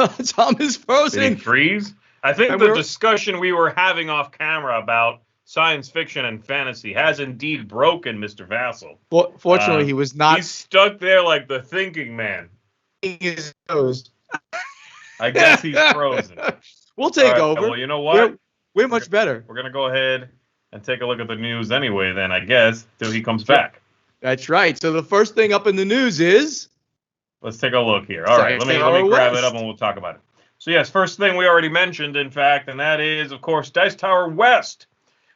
Tom is frozen. Did he freeze? I think And the we're- discussion we were having off camera about science fiction and fantasy has indeed broken Mr. Vasel. Fortunately, he was not. He's stuck there like the thinking man. His nose. I guess he's frozen. We'll take All right, over. well, you know what? We're much better. We're going to go ahead and take a look at the news anyway then, I guess, till he comes back. That's right. So the first thing up in the news is... Let's take a look here. All right, let me grab it up and we'll talk about it. So yes, first thing we already mentioned, in fact, and that is, of course, Dice Tower West.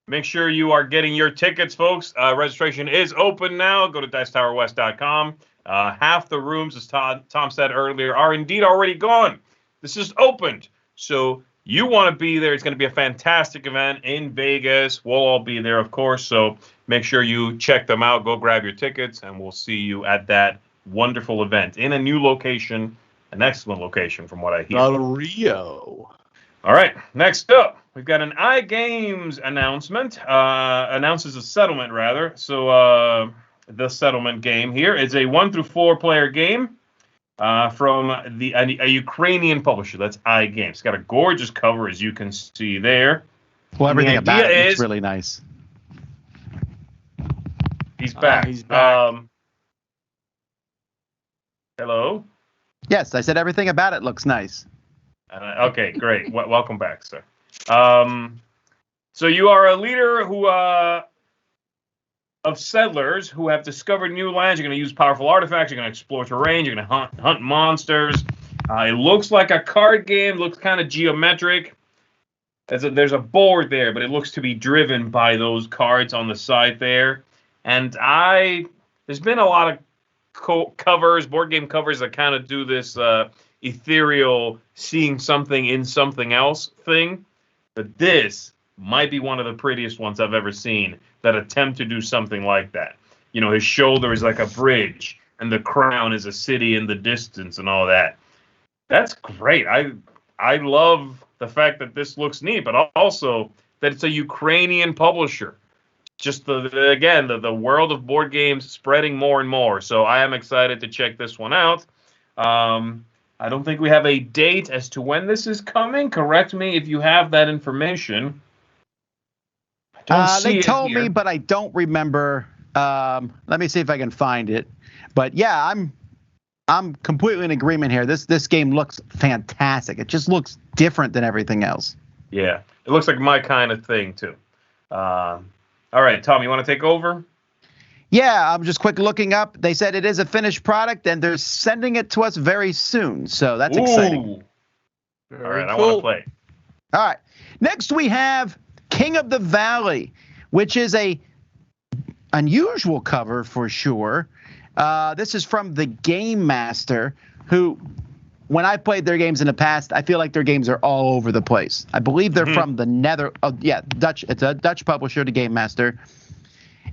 Make sure you are getting your tickets, folks. Registration is open now. Go to dicetowerwest.com. Half the rooms, as Tom said earlier, are indeed already gone. This is opened. So you want to be there. It's going to be a fantastic event in Vegas. We'll all be there, of course. So make sure you check them out. Go grab your tickets, and we'll see you at that wonderful event in a new location, an excellent location from what I hear. Del Rio. All right, next up, we've got an iGames announcement. Announces a settlement, rather. So the settlement game here is a 1 through 4 player game from a Ukrainian publisher. That's iGames. It's got a gorgeous cover, as you can see there. Well, everything about it looks really nice. He's back. He's back. Hello? Yes, I said everything about it looks nice. Okay, great. Welcome back, sir. So you are a leader of settlers who have discovered new lands. You're going to use powerful artifacts. You're going to explore terrain. You're going to hunt monsters. It looks like a card game. Looks kind of geometric. There's a board there, but it looks to be driven by those cards on the side there. And there's been a lot of board game covers that kind of do this ethereal seeing something in something else thing. But this might be one of the prettiest ones I've ever seen that attempt to do something like that. You know, his shoulder is like a bridge, and the crown is a city in the distance and all that. That's great. I love the fact that this looks neat, but also that it's a Ukrainian publisher. Just the world of board games spreading more and more. So I am excited to check this one out. I don't think we have a date as to when this is coming. Correct me if you have that information. They told me, but I don't remember. Let me see if I can find it. But yeah, I'm completely in agreement here. This game looks fantastic. It just looks different than everything else. Yeah, it looks like my kind of thing too. All right, Tom, you want to take over? Yeah, I'm just quick looking up. They said it is a finished product, and they're sending it to us very soon. So that's exciting. All right, I want to play. All right. Next, we have King of the Valley, which is a unusual cover for sure. This is from the Game Master, who, when I played their games in the past, I feel like their games are all over the place. I believe they're from the Dutch. It's a Dutch publisher, the Game Master.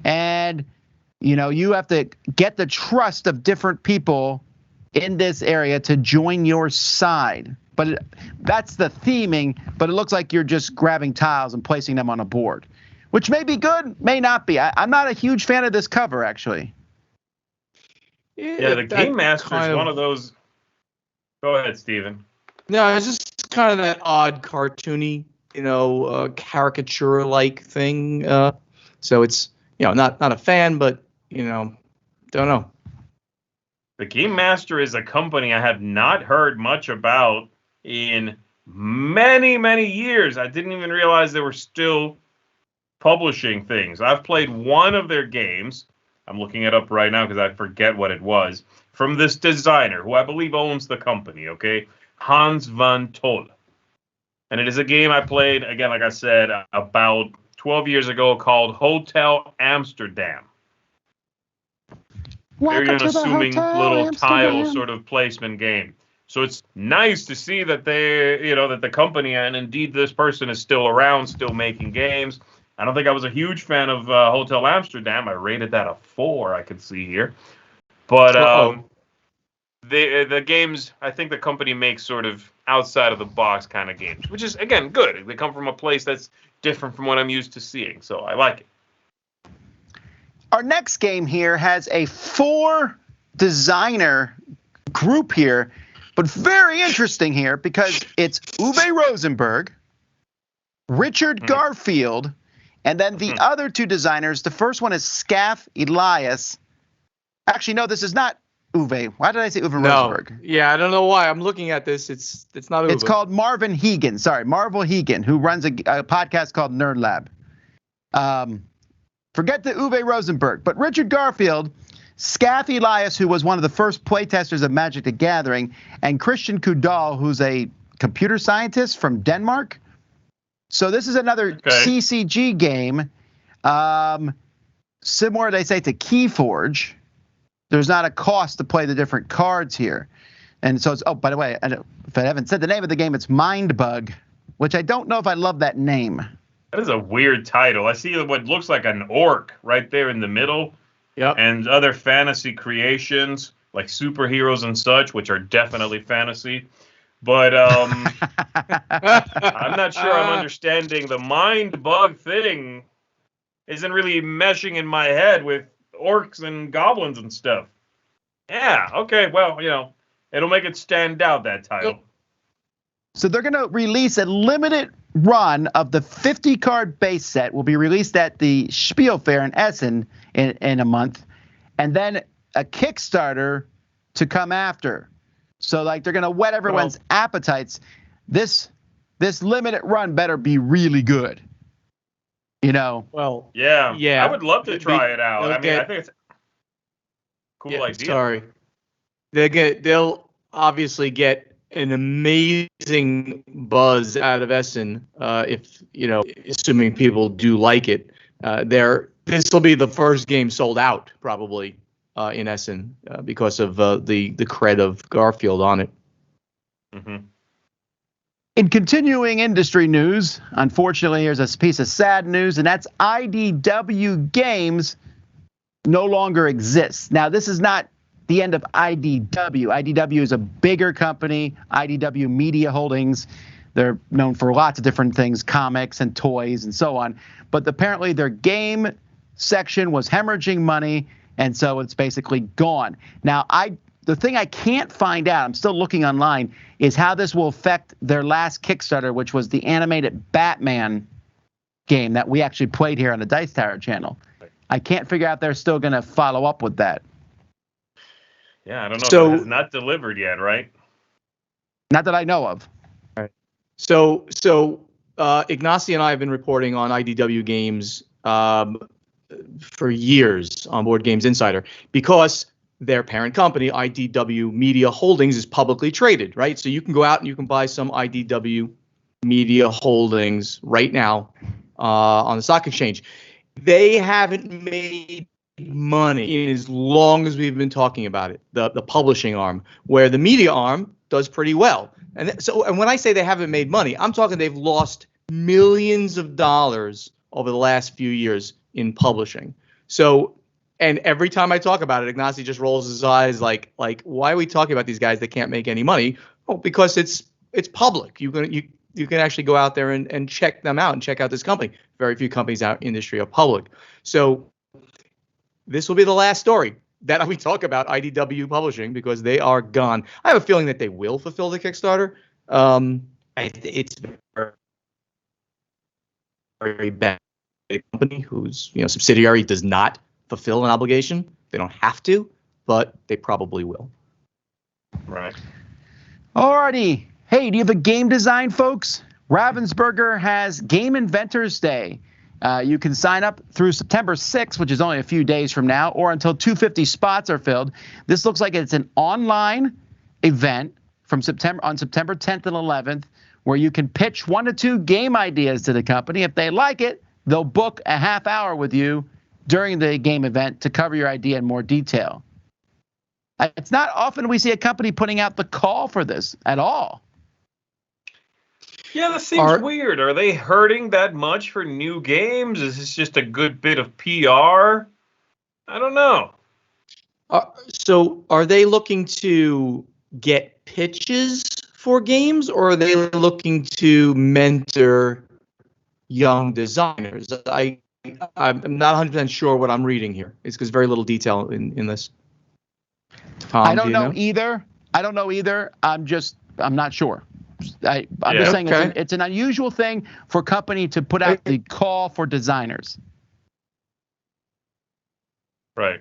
And, you know, you have to get the trust of different people in this area to join your side. But that's the theming, but it looks like you're just grabbing tiles and placing them on a board, which may be good, may not be. I'm not a huge fan of this cover, actually. Yeah, the Game Master is one of those. Go ahead, Stephen. No, it's just kind of that odd cartoony, caricature-like thing. So it's, not a fan, but, don't know. The Game Master is a company I have not heard much about in many, many years. I didn't even realize they were still publishing things. I've played one of their games. I'm looking it up right now because I forget what it was. From this designer, who I believe owns the company, okay? Hans van Tol. And it is a game I played, again, like I said, about 12 years ago called Hotel Amsterdam. Very unassuming little tile sort of placement game. So it's nice to see that that the company and indeed this person is still around, still making games. I don't think I was a huge fan of Hotel Amsterdam. I rated that a 4, I could see here. But the games, I think the company makes sort of outside of the box kind of games, which is, again, good. They come from a place that's different from what I'm used to seeing, so I like it. Our next game here has a 4-designer group here But very interesting here because it's Uwe Rosenberg, Richard Garfield, and then the other two designers. The first one is Scaff Elias. Actually, no, this is not Uwe. Why did I say Uwe Rosenberg? Yeah, I don't know why. I'm looking at this. It's not Uwe. It's called Marvin Hegan. Sorry, Marvel Hegan, who runs a podcast called Nerd Lab. Forget the Uwe Rosenberg, but Richard Garfield, Scaff Elias, who was one of the first playtesters of Magic the Gathering, and Christian Kudal, who's a computer scientist from Denmark. So this is another CCG game, similar, they say, to Keyforge. There's not a cost to play the different cards here. And so it's, oh, by the way, if I haven't said the name of the game, it's Mindbug, which I don't know if I love that name. That is a weird title. I see what looks like an orc right there in the middle. Yep. And other fantasy creations like superheroes and such, which are definitely fantasy. But I'm not sure I'm understanding the mind bug thing. Isn't really meshing in my head with orcs and goblins and stuff. Yeah, okay, well, it'll make it stand out, that title. So they're going to release a limited run of the 50-card base set. Will be released at the Spiel Fair in Essen in a month, and then a Kickstarter to come after. So like they're going to whet everyone's appetites. This limited run better be really good. Well, yeah. I would love to try it out. I think it's a cool idea. Sorry, they'll obviously get an amazing buzz out of Essen, if assuming people do like it. This will be the first game sold out probably in Essen because of the cred of Garfield on it. Mm-hmm. In continuing industry news, unfortunately, here's a piece of sad news, and that's IDW Games no longer exists. Now, this is not the end of IDW. IDW is a bigger company, IDW Media Holdings. They're known for lots of different things, comics and toys and so on. But apparently their game section was hemorrhaging money, and so it's basically gone. Now, the thing I can't find out, I'm still looking online, is how this will affect their last Kickstarter, which was the animated Batman game that we actually played here on the Dice Tower channel. I can't figure out if they're still going to follow up with that. Yeah, I don't know. If it has not delivered yet, right? Not that I know of. All right. So Ignacy and I have been reporting on IDW Games for years on Board Games Insider because their parent company, IDW Media Holdings, is publicly traded, right? So you can go out and you can buy some IDW Media Holdings right now on the stock exchange. They haven't made money as long as we've been talking about it, the publishing arm, where the media arm does pretty well. And when I say they haven't made money, I'm talking they've lost millions of dollars over the last few years in publishing. So, and every time I talk about it, Ignacy just rolls his eyes like why are we talking about these guys that can't make any money? Oh, because it's public. You can actually go out there and check them out and check out this company. Very few companies out in the industry are public. So this will be the last story that we talk about IDW Publishing because they are gone. I have a feeling that they will fulfill the Kickstarter. It's very, very bad company whose subsidiary does not fulfill an obligation. They don't have to, but they probably will. Right. Alrighty. Hey, do you have a game design, folks? Ravensburger has Game Inventors Day. You can sign up through September 6th, which is only a few days from now, or until 250 spots are filled. This looks like it's an online event on September 10th and 11th, where you can pitch 1 to 2 game ideas to the company. If they like it, they'll book a half hour with you during the game event to cover your idea in more detail. It's not often we see a company putting out the call for this at all. Yeah, that seems weird. Are they hurting that much for new games? Is this just a good bit of PR? I don't know. So are they looking to get pitches for games, or are they looking to mentor young designers? I'm not 100% sure what I'm reading here. It's because very little detail in this. Tom, I don't know either. I don't know either. I'm not sure. I'm just saying it's an unusual thing for a company to put out the call for designers. Right.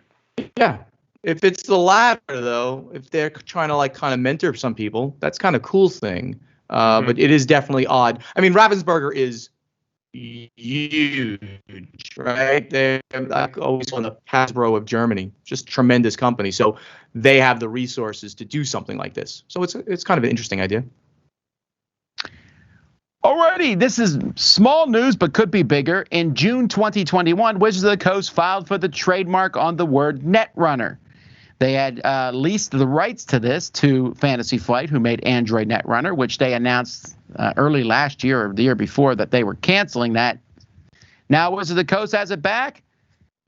Yeah. If it's the latter, though, if they're trying to kind of mentor some people, that's kind of cool thing. But it is definitely odd. I mean, Ravensburger is huge, right? They're always on the Hasbro of Germany, just tremendous company. So they have the resources to do something like this. So it's kind of an interesting idea. Alrighty, this is small news, but could be bigger. In June 2021, Wizards of the Coast filed for the trademark on the word Netrunner. They had leased the rights to this to Fantasy Flight, who made Android Netrunner, which they announced early last year or the year before that they were canceling that. Now Wizards of the Coast has it back,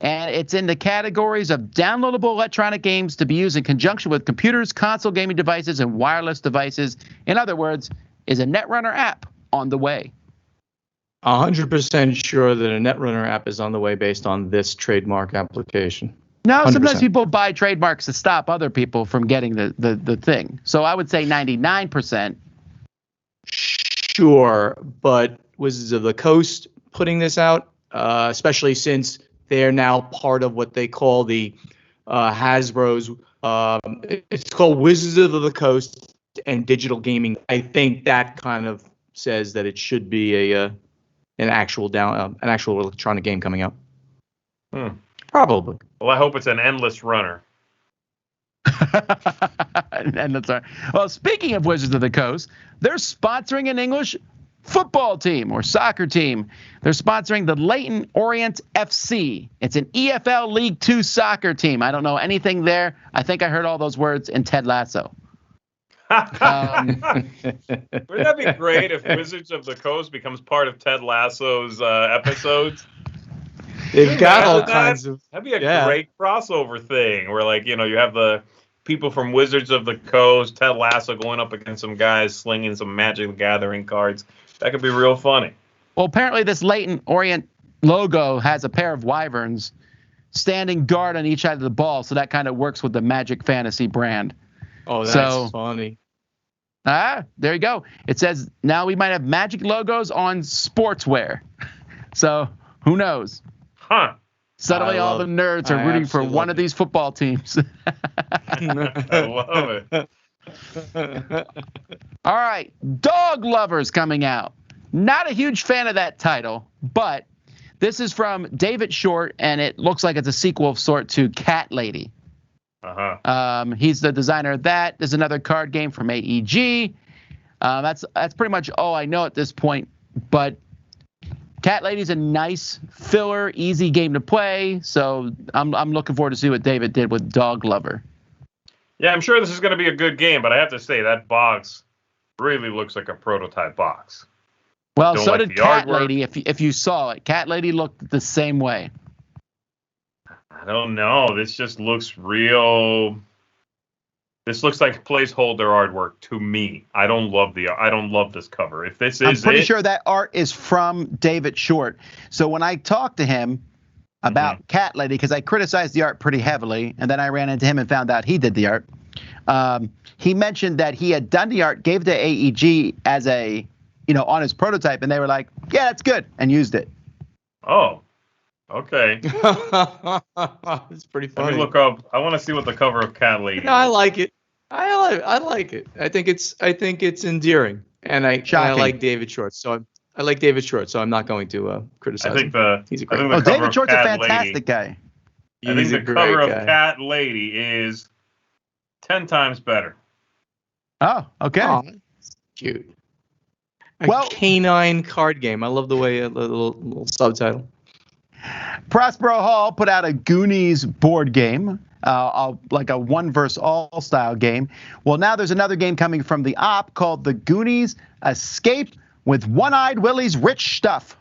and it's in the categories of downloadable electronic games to be used in conjunction with computers, console gaming devices, and wireless devices. In other words, is a Netrunner app on the way. 100% sure that a Netrunner app is on the way based on this trademark application. No, 100%. Sometimes people buy trademarks to stop other people from getting the thing. So I would say 99%. Sure, but Wizards of the Coast putting this out, especially since they're now part of what they call the Hasbro's. It's called Wizards of the Coast and Digital Gaming. I think that kind of says that it should be an actual electronic game coming out. Probably. Well, I hope it's an endless runner. Well, speaking of Wizards of the Coast, they're sponsoring an English football team or soccer team. They're sponsoring the Leyton Orient FC. It's an EFL League 2 soccer team. I don't know anything there. I think I heard all those words in Ted Lasso. Wouldn't that be great if Wizards of the Coast becomes part of Ted Lasso's episodes? They've got all kinds of. That'd be a great crossover thing where, you have the people from Wizards of the Coast, Ted Lasso going up against some guys slinging some Magic the Gathering cards. That could be real funny. Well, apparently this Leyton Orient logo has a pair of wyverns standing guard on each side of the ball, so that kind of works with the Magic Fantasy brand. Oh, that's funny. There you go. It says now we might have Magic logos on sportswear. So who knows? Huh. Suddenly all the nerds are rooting for one of these football teams. I love it. All right. Dog Lovers coming out. Not a huge fan of that title, but this is from David Short, and it looks like it's a sequel of sort to Cat Lady. He's the designer of that. There's another card game from AEG. That's pretty much all I know at this point. But Cat Lady's a nice filler, easy game to play. So I'm looking forward to see what David did with Dog Lover. Yeah, I'm sure this is going to be a good game, but I have to say that box really looks like a prototype box. Well, so did Cat Lady. If you saw it, Cat Lady looked the same way. I don't know. This just looks real. This looks like placeholder artwork to me. I don't love this cover. If this is, I'm pretty sure that art is from David Short. So when I talked to him about Cat Lady, because I criticized the art pretty heavily, and then I ran into him and found out he did the art. He mentioned that he had done the art, gave it to AEG as on his prototype, and they were like, "Yeah, that's good," and used it. Oh. Okay. It's pretty funny. Let me look up. I want to see what the cover of Cat Lady is. No, I like it. I like it. I think it's endearing, and I like David Short. So I like David Short. So I'm not going to criticize him. He's a great. David Short's a fantastic guy. I think the cover of Cat Lady is 10 times better. Oh, okay. Oh, that's cute. Canine card game. I love the way a little subtitle. Prospero Hall put out a Goonies board game, like a one versus all style game. Well, now there's another game coming from the op called the Goonies Escape with One-Eyed Willie's Rich Stuff,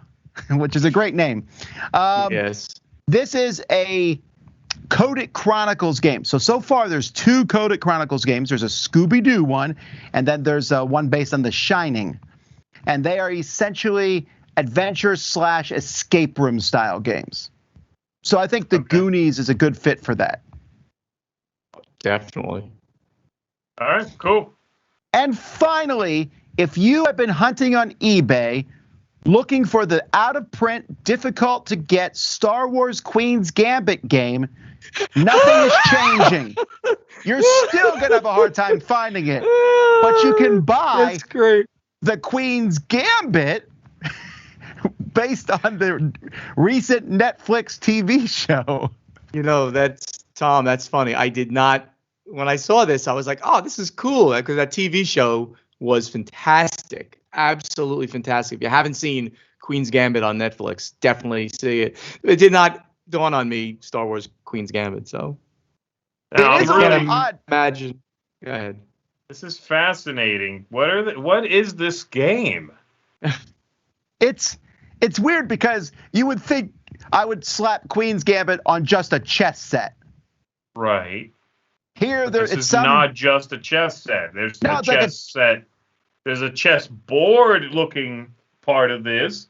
which is a great name. Yes. This is a Coded Chronicles game. So far there's 2 Coded Chronicles games. There's a Scooby-Doo one, and then there's one based on The Shining. And they are essentially adventure/escape room style games. So I think the Goonies is a good fit for that. Definitely. All right, cool. And finally, if you have been hunting on eBay looking for the out-of-print, difficult-to-get Star Wars Queen's Gambit game, nothing is changing. You're still going to have a hard time finding it. But you can buy That's great. the Queen's Gambit based on the recent Netflix TV show. You know, Tom, that's funny. I did not, when I saw this, I was like, oh, this is cool. Because that TV show was fantastic. Absolutely fantastic. If you haven't seen Queen's Gambit on Netflix, definitely see it. It did not dawn on me, Star Wars Queen's Gambit, so. Now, It is I'm a really, little odd. Imagine. Go ahead. this is fascinating. What is this game? It's weird because you would think I would slap Queen's Gambit on just a chess set. Right. Here, This is not just a chess set. There's No, a it's like chess set. There's a chess board looking part of this.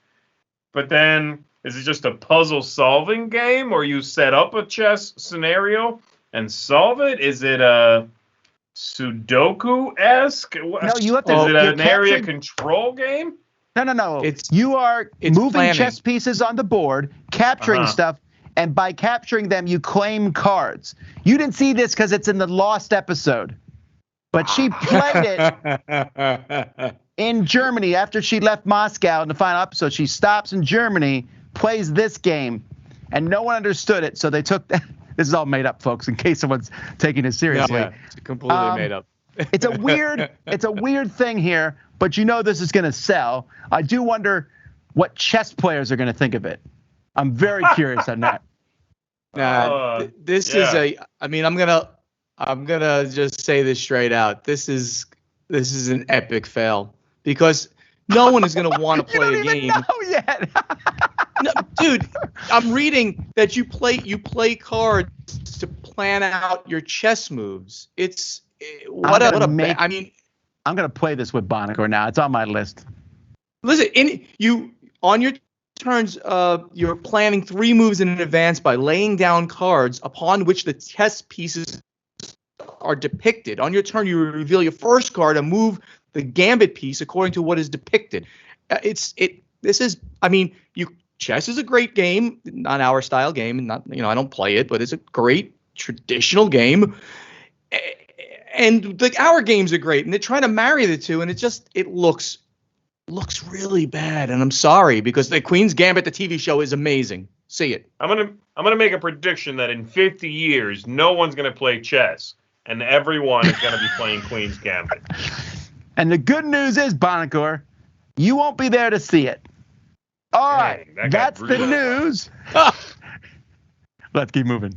But then, is it just a puzzle solving game, or you set up a chess scenario and solve it? Is it a Sudoku-esque? No, you have to. Is it you're an area capturing- control game? No. It's You are it's moving planning. chess pieces on the board, capturing Uh-huh. stuff, and by capturing them, you claim cards. You didn't see this because it's in the Lost episode, but she played it in Germany after she left Moscow in the final episode. She stops in Germany, plays this game, and no one understood it, so they took that. This is all made up, folks, in case someone's taking it seriously. Yeah, it's completely made up. It's a weird thing here, but you know this is going to sell. I do wonder what chess players are going to think of it. I'm very curious on that. This is I mean, I'm gonna just say this straight out. This is an epic fail because no one is gonna want to You play don't a even game. know yet. No, dude, I'm reading that you play cards to plan out your chess moves. It's what I'm gonna a make- I mean, I'm going to play this with Buonocore now. It's on my list. listen, on your turns, you're planning 3 moves in advance by laying down cards upon which the chess pieces are depicted. On your turn, you reveal your first card and move the Gambit piece according to what is depicted. Chess is a great game, not our style game, and not, I don't play it, but it's a great traditional game. And our games are great, and they're trying to marry the two, and it looks really bad. And I'm sorry, because the Queen's Gambit, the TV show, is amazing. See it. I'm gonna make a prediction that in 50 years, no one's gonna play chess, and everyone is gonna be playing Queen's Gambit. And the good news is, Buonocore, you won't be there to see it. All right, Dang, that got that's the brutal. news. Let's keep moving.